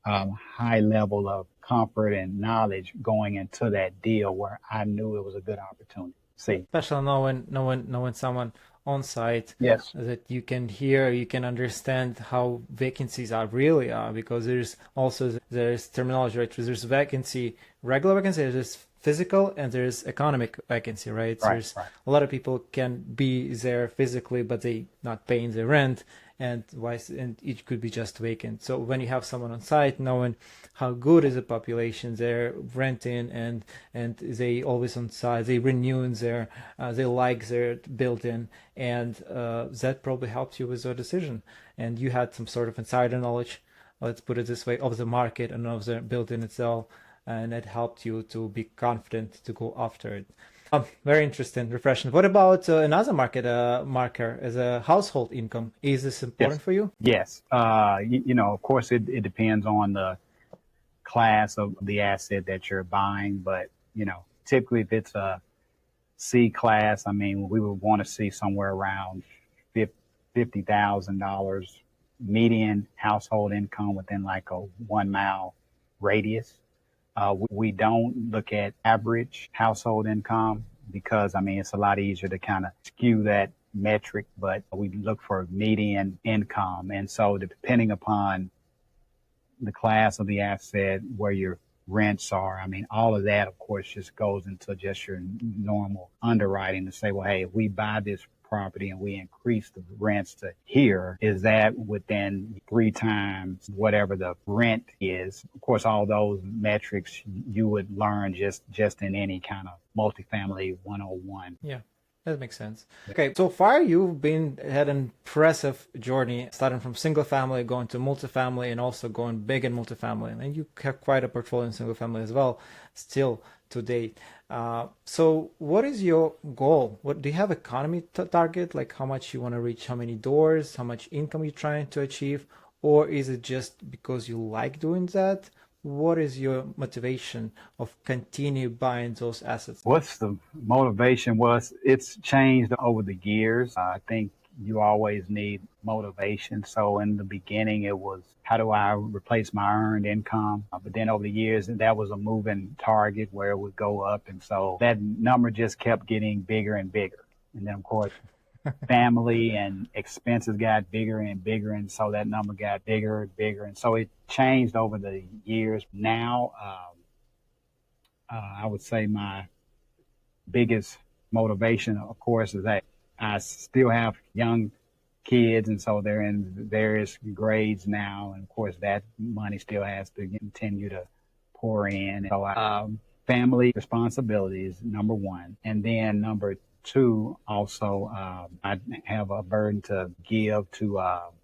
high level of comfort and knowledge going into that deal where I knew it was a good opportunity. See, Especially knowing someone on site yes, that you can hear, you can understand how vacancies really are, because there's terminology, right? There's vacancy, regular vacancy, there's physical, and there's economic vacancy, right? So there's a lot of people can be there physically, but they not paying the rent, and it could be just vacant. So when you have someone on site, knowing how good is the population, they're renting and they always on site, they renewing they like their building, and that probably helped you with your decision. And you had some sort of insider knowledge, let's put it this way, of the market and of the building itself, and it helped you to be confident to go after it. Very interesting, refreshing. What about another market marker as a household income? Is this important for you? yes. Of course, it depends on the class of the asset that you're buying, but typically if it's a C class, I mean, we would want to see somewhere around $50,000 median household income within like a 1 mile radius. We don't look at average household income because, I mean, it's a lot easier to kind of skew that metric, but we look for median income. And so depending upon the class of the asset, where your rents are, I mean, all of that, of course, just goes into just your normal underwriting to say, well, hey, if we buy this property and we increase the rents to here, is that within 3 times whatever the rent is? Of course, all those metrics you would learn just in any kind of multifamily 101. Yeah, that makes sense. Okay, so far you've had an impressive journey, starting from single family, going to multifamily, and also going big in multifamily. And you have quite a portfolio in single family as well, still to date. So what is your goal? What do you have economy target? Like how much you want to reach, how many doors, how much income you're trying to achieve? Or is it just because you like doing that? What is your motivation of continue buying those assets? What's the motivation? It's changed over the years. I think you always need motivation. So in the beginning, it was, how do I replace my earned income? But then over the years, that was a moving target where it would go up. And so that number just kept getting bigger and bigger. And then, of course, family and expenses got bigger and bigger. And so that number got bigger and bigger. And so it changed over the years. Now, I would say my biggest motivation, of course, is that I still have young kids, and so they're in various grades now, and of course that money still has to continue to pour in. So family responsibilities, number one, and then number two, also I have a burden to give to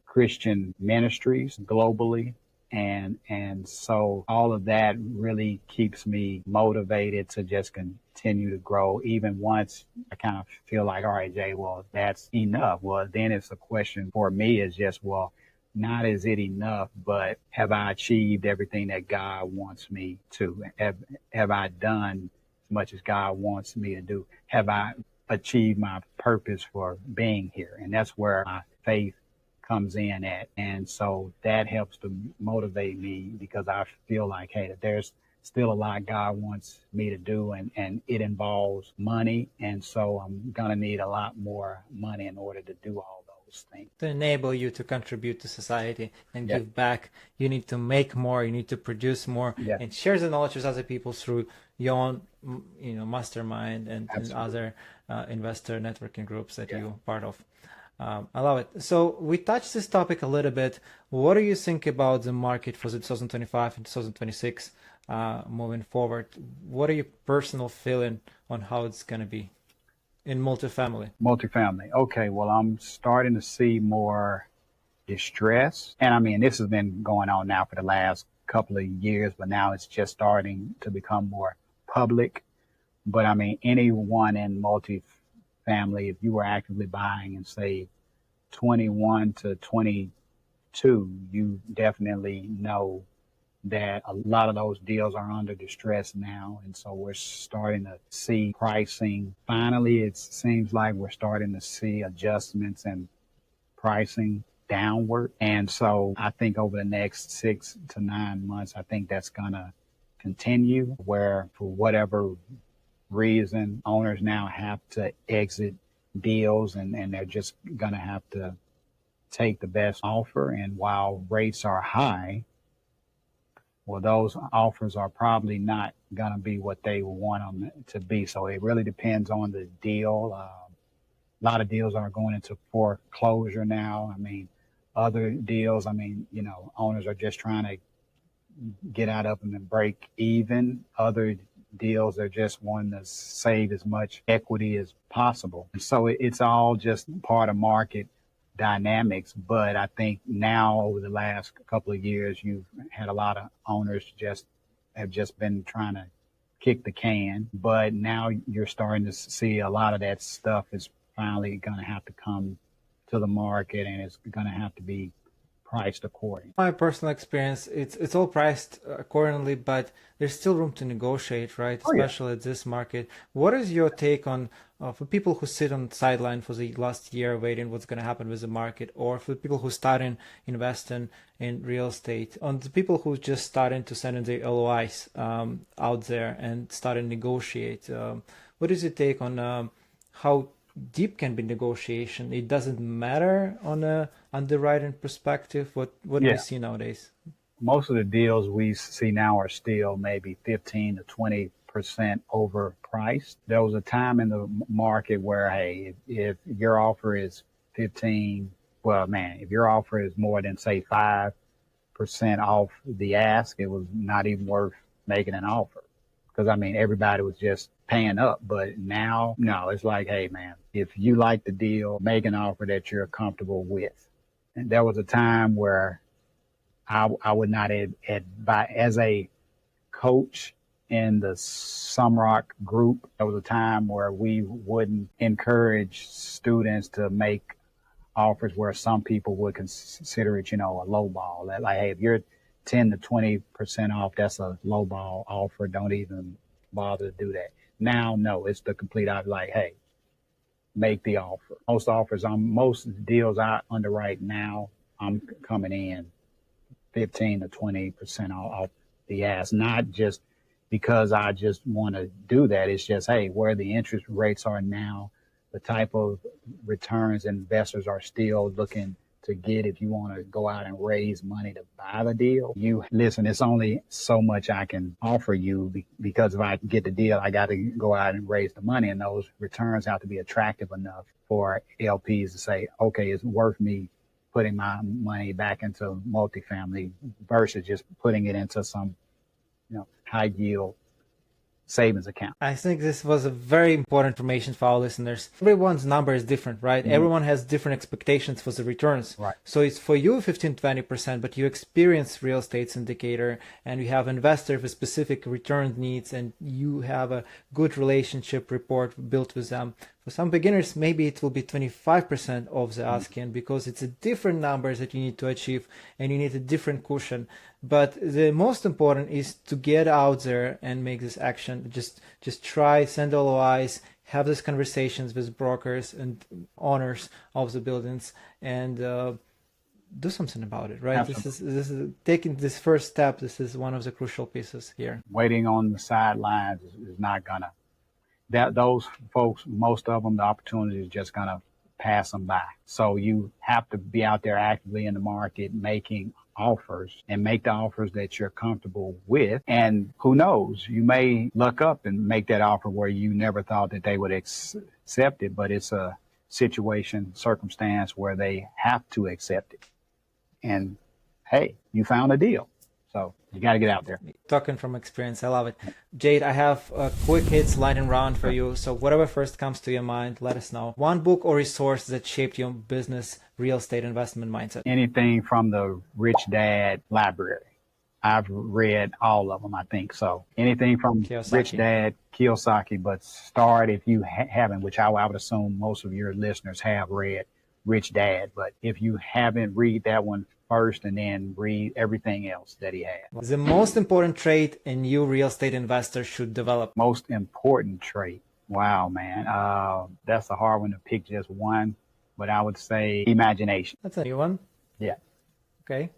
Christian ministries globally. And so all of that really keeps me motivated to just continue to grow. Even once I kind of feel like, all right, Jay, well, that's enough. Well, then it's a question for me is just, well, not is it enough, but have I achieved everything that God wants me to? Have I done as much as God wants me to do? Have I achieved my purpose for being here? And that's where my faith comes in at. And so that helps to motivate me because I feel like, hey, there's still a lot God wants me to do, and it involves money. And so I'm going to need a lot more money in order to do all those things. To enable you to contribute to society and give back, you need to make more, you need to produce more, and share the knowledge with other people through your own, mastermind and other investor networking groups that you're part of. I love it. So we touched this topic a little bit. What do you think about the market for the 2025 and 2026? moving forward. What are your personal feeling on how it's going to be in multifamily? Multifamily. Okay, well, I'm starting to see more distress. And I mean, this has been going on now for the last couple of years, but now it's just starting to become more public. But I mean, anyone in multifamily, if you were actively buying in, say, 21 to 22, you definitely know that a lot of those deals are under distress now. And so we're starting to see pricing. Finally, it seems like we're starting to see adjustments in pricing downward. And so I think over the next 6 to 9 months, I think that's going to continue where for whatever reason, owners now have to exit deals and they're just going to have to take the best offer. And while rates are high, well, those offers are probably not going to be what they want them to be. So it really depends on the deal. A lot of deals are going into foreclosure now. I mean, other deals, I mean, you know, owners are just trying to get out of them and break even. Other deals are just wanting to save as much equity as possible. And so it's all just part of market dynamics. But I think now over the last couple of years, you've had a lot of owners have just been trying to kick the can. But now you're starting to see a lot of that stuff is finally going to have to come to the market and it's going to have to be priced accordingly. My personal experience, it's all priced accordingly, but there's still room to negotiate, right? Oh, yeah. Especially at this market. What is your take on for people who sit on the sideline for the last year waiting what's going to happen with the market, or for people who starting investing in real estate, on the people who just starting to send in their LOIs out there and starting to negotiate? What is your take on how deep can be negotiation? It doesn't matter on a underwriting perspective. What do Yeah. we see nowadays? Most of the deals we see now are still maybe 15 to 20% overpriced. There was a time in the market where, hey, if your offer is 15, well, man, if your offer is more than say 5% off the ask, it was not even worth making an offer. Because I mean, everybody was just paying up. But now, no, it's like, hey, man, if you like the deal, make an offer that you're comfortable with. And there was a time where I would not advise, as a coach in the Sumrock group, there was a time where we wouldn't encourage students to make offers where some people would consider it, you know, a low ball. Like, hey, if you're 10 to 20% off, that's a low ball offer. Don't even bother to do that. Now, no, it's the complete opposite. Like, hey, make the offer. Most deals I underwrite now, I'm coming in 15 to 20% off the ask, not just because I just want to do that. It's just, hey, where the interest rates are now, the type of returns investors are still looking to get. If you want to go out and raise money to buy the deal, you listen, it's only so much I can offer you because if I get the deal, I got to go out and raise the money, and those returns have to be attractive enough for LPs to say, okay, it's worth me putting my money back into multifamily versus just putting it into some, you know, high yield savings account. I think this was a very important information for our listeners. Everyone's number is different, right? Mm-hmm. Everyone has different expectations for the returns. Right. So it's for you 15-20%, but you experience real estate syndicator and you have investor with specific return needs and you have a good relationship report built with them. For some beginners, maybe it will be 25% of the asking because it's a different numbers that you need to achieve and you need a different cushion. But the most important is to get out there and make this action. Just try, send LOIs, have these conversations with brokers and owners of the buildings, and do something about it, right? Absolutely. This is taking this first step. This is one of the crucial pieces here. Waiting on the sidelines is not gonna. Those folks, most of them, the opportunity is just gonna pass them by. So you have to be out there actively in the market making offers and make the offers that you're comfortable with. And who knows, you may luck up and make that offer where you never thought that they would accept it, but it's a circumstance where they have to accept it. And hey, you found a deal. So you got to get out there. Talking from experience, I love it. Jade, I have quick hits lightning round for you. So whatever first comes to your mind, let us know. One book or resource that shaped your business, real estate investment mindset. Anything from the Rich Dad library. I've read all of them, I think. So anything from Kiyosaki. Rich Dad, Kiyosaki, but start if you haven't, which I would assume most of your listeners have read Rich Dad. But if you haven't, read that one first and then read everything else that he has. The most important trait a new real estate investor should develop. Most important trait. Wow, man. That's a hard one to pick just one, but I would say imagination. That's a new one. Yeah. Okay.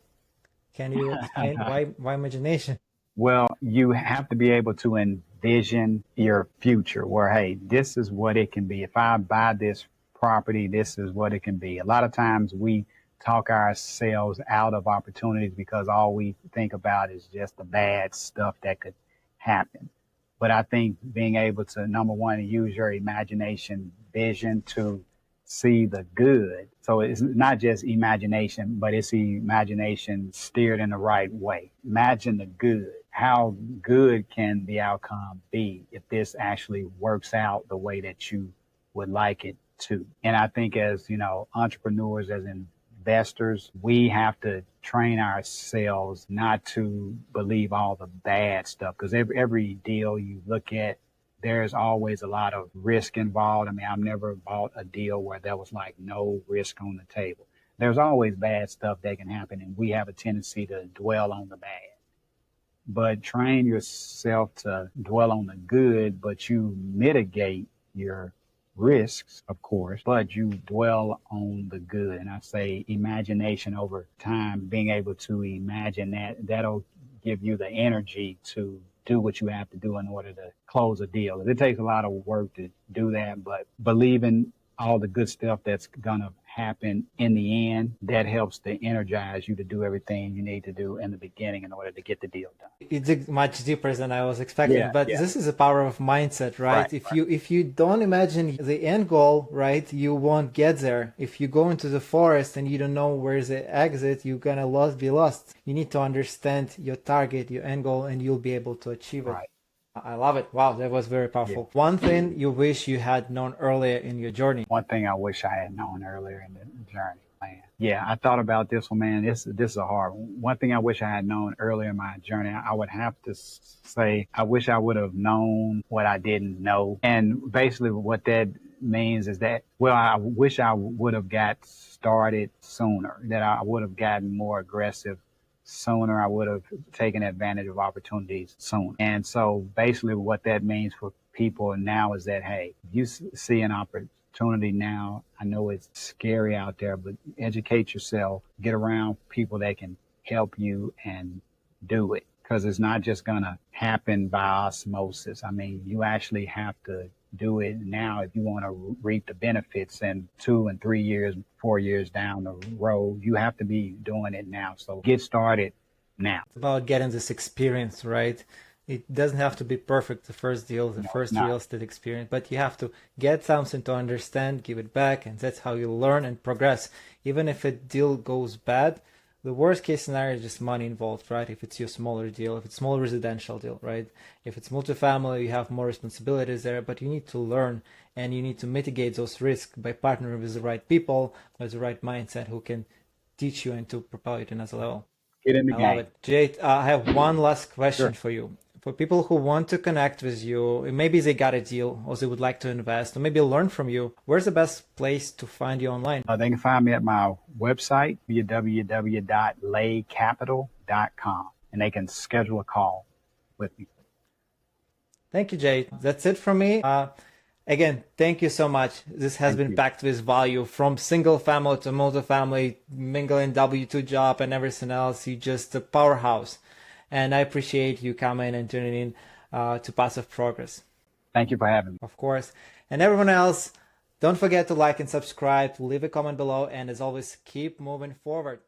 Can you explain why imagination? Well, you have to be able to envision your future where, hey, this is what it can be. If I buy this property, this is what it can be. A lot of times we talk ourselves out of opportunities because all we think about is just the bad stuff that could happen. But I think being able to, number one, use your imagination, vision to see the good. So it's not just imagination, but it's imagination steered in the right way. Imagine the good. How good can the outcome be if this actually works out the way that you would like it to? And I think as, entrepreneurs, as investors, we have to train ourselves not to believe all the bad stuff, because every deal you look at, there's always a lot of risk involved. I mean, I've never bought a deal where there was like no risk on the table. There's always bad stuff that can happen, and we have a tendency to dwell on the bad. But train yourself to dwell on the good, but you mitigate your risks, of course, but you dwell on the good. And I say imagination over time, being able to imagine that'll give you the energy to do what you have to do in order to close a deal. It takes a lot of work to do that, but believing all the good stuff that's going to happen in the end, that helps to energize you to do everything you need to do in the beginning in order to get the deal done. You dig much deeper than I was expecting, but this is a power of mindset, right? If you don't imagine the end goal, right, you won't get there. If you go into the forest and you don't know where's the exit, you're gonna be lost. You need to understand your target, your end goal, and you'll be able to achieve it. Right. I love it. Wow, that was very powerful. Yeah. One thing you wish you had known earlier in your journey. One thing I wish I had known earlier in the journey, man. Yeah, I thought about this one, man. This is a hard one. One thing I wish I had known earlier in my journey, I would have to say, I wish I would have known what I didn't know. And basically what that means is that, well, I wish I would have got started sooner, that I would have gotten more aggressive sooner. I would have taken advantage of opportunities sooner. And so basically what that means for people now is that, hey, you see an opportunity now. I know it's scary out there, but educate yourself, get around people that can help you and do it, because it's not just going to happen by osmosis. I mean, you actually have to do it now if you want to reap the benefits in 2 and 3 years, 4 years down the road. You have to be doing it now. So get started now. It's about getting this experience, right? It doesn't have to be perfect, the first deal, the first real estate experience, but you have to get something to understand, give it back, and that's how you learn and progress. Even if a deal goes bad, the worst case scenario is just money involved, right? If it's your smaller deal, if it's small residential deal, right? If it's multifamily, you have more responsibilities there, but you need to learn and you need to mitigate those risks by partnering with the right people, with the right mindset who can teach you and to propel you to another level. Get in the game. I love it. Jade, I have one last question for you. For people who want to connect with you, maybe they got a deal or they would like to invest or maybe learn from you, where's the best place to find you online? They can find me at my website, www.layecapital.com, and they can schedule a call with me. Thank you, Jade. That's it from me. Again, thank you so much. This has been packed with value, from single family to multifamily, mingling W2 job and everything else. You're just a powerhouse. And I appreciate you coming and tuning in to Passive Progress. Thank you for having me. Of course. And everyone else, don't forget to like and subscribe, leave a comment below, and as always, keep moving forward.